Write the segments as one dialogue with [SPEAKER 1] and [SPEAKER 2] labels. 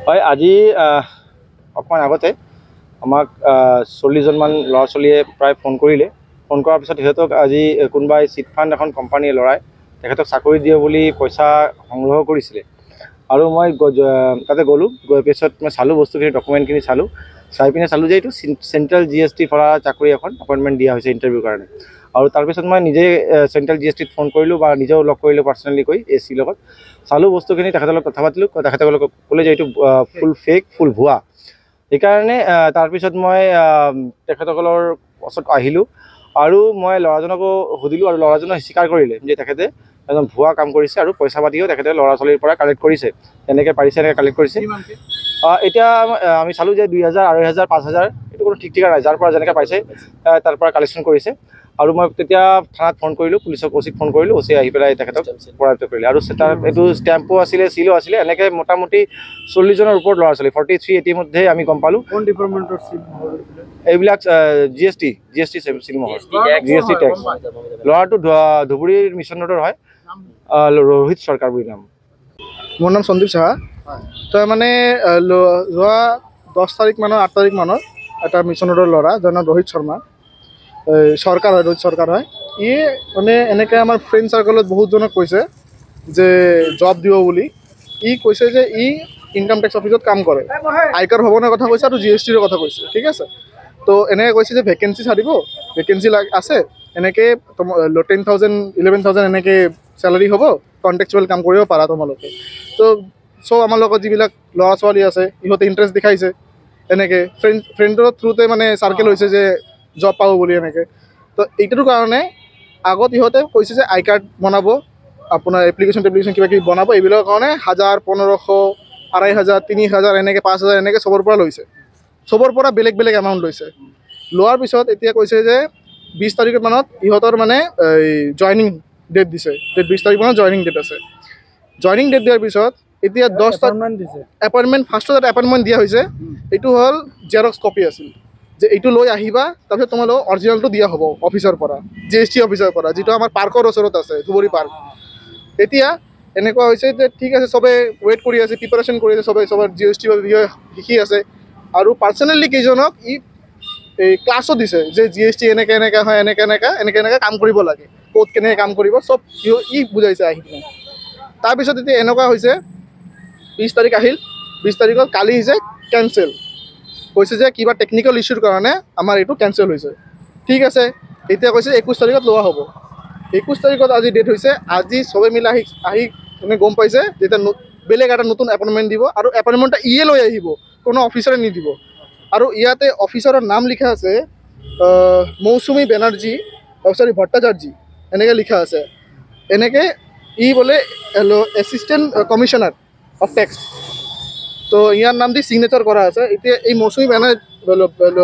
[SPEAKER 1] হয় আজি অকণমান আগতে আমাক 40জনমান ল'ৰা ছোৱালীয়ে প্ৰায় ফোন কৰিলে। ফোন কৰাৰ পিছত সিহঁতক আজি কোনোবাই চিট ফাণ্ড এখন কোম্পানীয়ে ল'ৰাই তেখেতক চাকৰি দিয়ে বুলি পইচা সংগ্ৰহ কৰিছিলে। আৰু মই তাতে গ'লোঁ, গৈ পিছত মই চালোঁ বস্তুখিনি, ডকুমেণ্টখিনি চালোঁ। চাই পিনে চালোঁ যে এইটো চেণ্ট্ৰেল GST পৰা চাকৰি এখন এপইণ্টমেণ্ট দিয়া হৈছে ইণ্টাৰভিউৰ কাৰণে। আৰু তাৰপিছত মই নিজেই চেণ্ট্ৰেল GSTত ফোন কৰিলোঁ বা নিজেও লগ কৰিলোঁ পাৰ্চনেলি কৈ AC লগত। চালোঁ বস্তুখিনি, তেখেতৰ লগত কথা পাতিলোঁ। তেখেতসকলক ক'লে যে এইটো ফুল ফেক, ফুল ভুৱা। সেইকাৰণে তাৰপিছত মই তেখেতসকলৰ ওচৰত আহিলোঁ আৰু মই ল'ৰাজনকো সুধিলোঁ আৰু ল'ৰাজনে স্বীকাৰ কৰিলে যে তেখেতে এজন ভুৱা কাম কৰিছে আৰু পইচা পাতিও তেখেতে ল'ৰা ছোৱালীৰ পৰা কালেক্ট কৰিছে। তেনেকৈ পাৰিছে, এনেকৈ কালেক্ট কৰিছে। এতিয়া আমি চালোঁ যে 2000, 2500, 5000 এইটো কোনো ঠিক ঠিকা নাই, যাৰ পৰা যেনেকৈ পাইছে তাৰ পৰা কালেকশ্যন কৰিছে। আৰু মই তেতিয়া থানাত ফোন কৰিলোঁ, পুলিচক OC-ক ফোন কৰিলোঁ। OC আহি পেলাই তেখেতক পৰাজিত কৰিলে। আৰু তাৰ এইটো ষ্টেম্পো আছিলে, চিলো আছিলে। এনেকৈ মোটামুটি 40জনৰ ওপৰত ল'ৰা ছোৱালী, 43 ইতিমধ্যে আমি গম পালোঁ।
[SPEAKER 2] কোন ডিপাৰ্টমেণ্টৰ চিল?
[SPEAKER 1] এইবিলাক GST চিল মহৰ, GST টেক্স। ল'ৰাটো ধুবুৰীৰ মিছন ৰোডৰ হয়, ৰোহিত চৰকাৰ বুলি নাম।
[SPEAKER 2] মোৰ নাম সন্দীপ সাহা। তই মানে যোৱা 10 তাৰিখ মানৰ 8 তাৰিখ মানৰ এটা মিছন ৰোডৰ ল'ৰা, যাৰ নাম ৰোহিত শৰ্মা, চৰকাৰ হয়, ৰোহিত চৰকাৰ হয়। ই মানে এনেকৈ আমাৰ ফ্ৰেণ্ড চাৰ্কলত বহুতজনক কৈছে যে জব দিব বুলি। ই কৈছে যে ই ইনকাম টেক্স অফিচত কাম কৰে, আয়কৰ ভৱনৰ কথা কৈছে আৰু GSTৰ কথা কৈছে, ঠিক আছে। তো এনেকৈ কৈছে যে ভেকেঞ্চি চাৰিব, ভেকেঞ্চি আছে, এনেকৈ 10,000 11,000 এনেকৈ চেলাৰী হ'ব, কণ্টেক্সুৱেল কাম কৰিব পাৰা তোমালোকে। তো চব আমাৰ লগত যিবিলাক ল'ৰা ছোৱালী আছে ইহঁতে ইণ্টাৰেষ্ট দেখাইছে। এনেকৈ ফ্ৰেণ্ডৰ থ্ৰুতে মানে চাৰ্কেল হৈছে যে জব পাব বুলি এনেকৈ। তো এইটোৰ কাৰণে আগত ইহঁতে কৈছে যে আই কাৰ্ড বনাব, আপোনাৰ এপ্লিকেশ্যন কিবা কিবি বনাব। এইবিলাকৰ কাৰণে 1000, 1500, 2500, 3000 এনেকৈ 5000 এনেকৈ চবৰ পৰা লৈছে। চবৰ পৰা বেলেগ বেলেগ এমাউণ্ট লৈছে। লোৱাৰ পিছত এতিয়া কৈছে যে 20 তাৰিখ মানত ইহঁতৰ মানে জইনিং ডেট দিছে। 20 তাৰিখ মানত জইনিং ডেট আছে। জইনিং ডেট দিয়াৰ পিছত এতিয়া 10 তাৰিখ দিছে এপইণ্টমেণ্ট। ফাৰ্ষ্টত এটা এপইণ্টমেণ্ট দিয়া হৈছে, এইটো হ'ল জেৰক্স কপি আছিল, যে এইটো লৈ আহিবা, তাৰপিছত তোমালোকক অৰিজিনেলটো দিয়া হ'ব অফিচৰ পৰা, GST অফিচৰ পৰা, যিটো আমাৰ পাৰ্কৰ ওচৰত আছে, ধুবুৰী পাৰ্ক। এতিয়া এনেকুৱা হৈছে যে ঠিক আছে, চবে ৱেইট কৰি আছে, প্ৰিপাৰেশ্যন কৰি আছে, চবৰ GST বিষয়ে শিকি আছে। আৰু পাৰ্চনেলি কেইজনক ই এই ক্লাছো দিছে যে GST এনেকৈ হয়, এনেকৈ কাম কৰিব লাগে, ক'ত কেনেকৈ কাম কৰিব, চব ই বুজাইছে আহি কিনে। তাৰপিছত এতিয়া এনেকুৱা হৈছে 20 তাৰিখ আহিল, 20 তাৰিখত কালি হৈছে কেঞ্চেল, কৈছে যে কিবা টেকনিকেল ইছ্যুৰ কাৰণে আমাৰ এইটো কেঞ্চেল হৈছে। ঠিক আছে, এতিয়া কৈছে 21 তাৰিখত লোৱা হ'ব। 21 তাৰিখত আজি ডেট হৈছে। আজি চবে মিলি আহি মানে গম পাইছে যেতিয়া বেলেগ এটা নতুন এপইণ্টমেণ্ট দিব, আৰু এপইণ্টমেণ্টটা ইয়ে লৈ আহিব, কোনো অফিচাৰে নিদিব। আৰু ইয়াতে অফিচাৰৰ নাম লিখা আছে মৌচুমী বেনাৰ্জী, ভট্টাচাৰ্যী এনেকৈ লিখা আছে। এনেকৈ ই বোলে এছিষ্টেণ্ট কমিশ্যনাৰ অফ টেক্স, তো ইয়াৰ নাম দি ছিগনেচাৰ কৰা আছে। এতিয়া এই মৌচুমী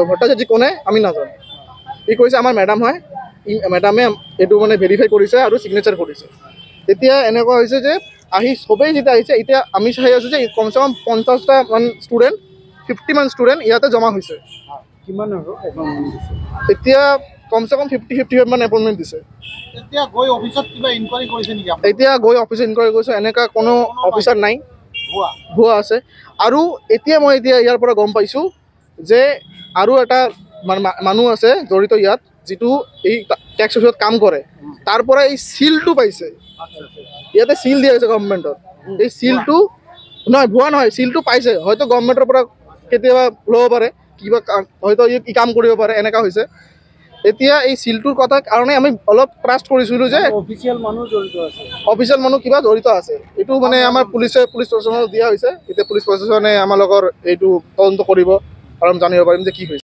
[SPEAKER 2] ভট্টাচাৰ্যী কোনে আমি নাজানো। ই কৈছে আমাৰ মেডাম হয়, মেডামে এইটো মানে ভেৰিফাই কৰিছে আৰু ছিগনেচাৰ কৰিছে। এতিয়া এনেকুৱা হৈছে যে আহি চবেই যেতিয়া আহিছে, এতিয়া আমি চাই আছোঁ যে কমচে কম 50টা মান ষ্টুডেণ্ট, 50 মান ষ্টুডেণ্ট ইয়াতে জমা হৈছে।
[SPEAKER 3] কিমান
[SPEAKER 2] এতিয়া কমচে কম 50-55 মান এপইণ্টমেণ্ট দিছে।
[SPEAKER 3] এতিয়া গৈ অফিচত কিবা ইনকুৱাৰী কৰিছে নেকি?
[SPEAKER 2] এতিয়া গৈ অফিচত ইনকুৱাৰী কৰিছোঁ, এনেকুৱা কোনো অফিচাৰ নাই, ভুৱা আছে। আৰু এতিয়া মই ইয়াৰ পৰা গম পাইছোঁ যে আৰু এটা মানুহ আছে জড়িত ইয়াত, যিটো এই টেক্স অফিচত কাম কৰে, তাৰ পৰা এই চিলটো পাইছে। ইয়াতে চিল দিয়া হৈছে গভৰ্ণমেণ্টৰ, এই চিলটো নহয়, ভুৱা নহয়, চিলটো পাইছে। হয়তো গভৰ্ণমেণ্টৰ পৰা কেতিয়াবা ল'ব পাৰে, কিবা হয়তো ই কাম কৰিব পাৰে, এনেকুৱা হৈছে। এতিয়া এই চিলটোৰ কথা কাৰণে আমি অলপ ট্ৰাষ্ট কৰিছিলোঁ যে
[SPEAKER 3] অফিচিয়েল মানুহ জড়িত আছে,
[SPEAKER 2] অফিচিয়েল মানুহ কিবা জড়িত আছে। এইটো মানে আমাৰ পুলিচ প্ৰশাসনক দিয়া হৈছে। এতিয়া পুলিচ প্ৰশাসনে আমাৰ লগৰ এইটো তদন্ত কৰিব আৰু জানিব পাৰিম যে কি হৈছে।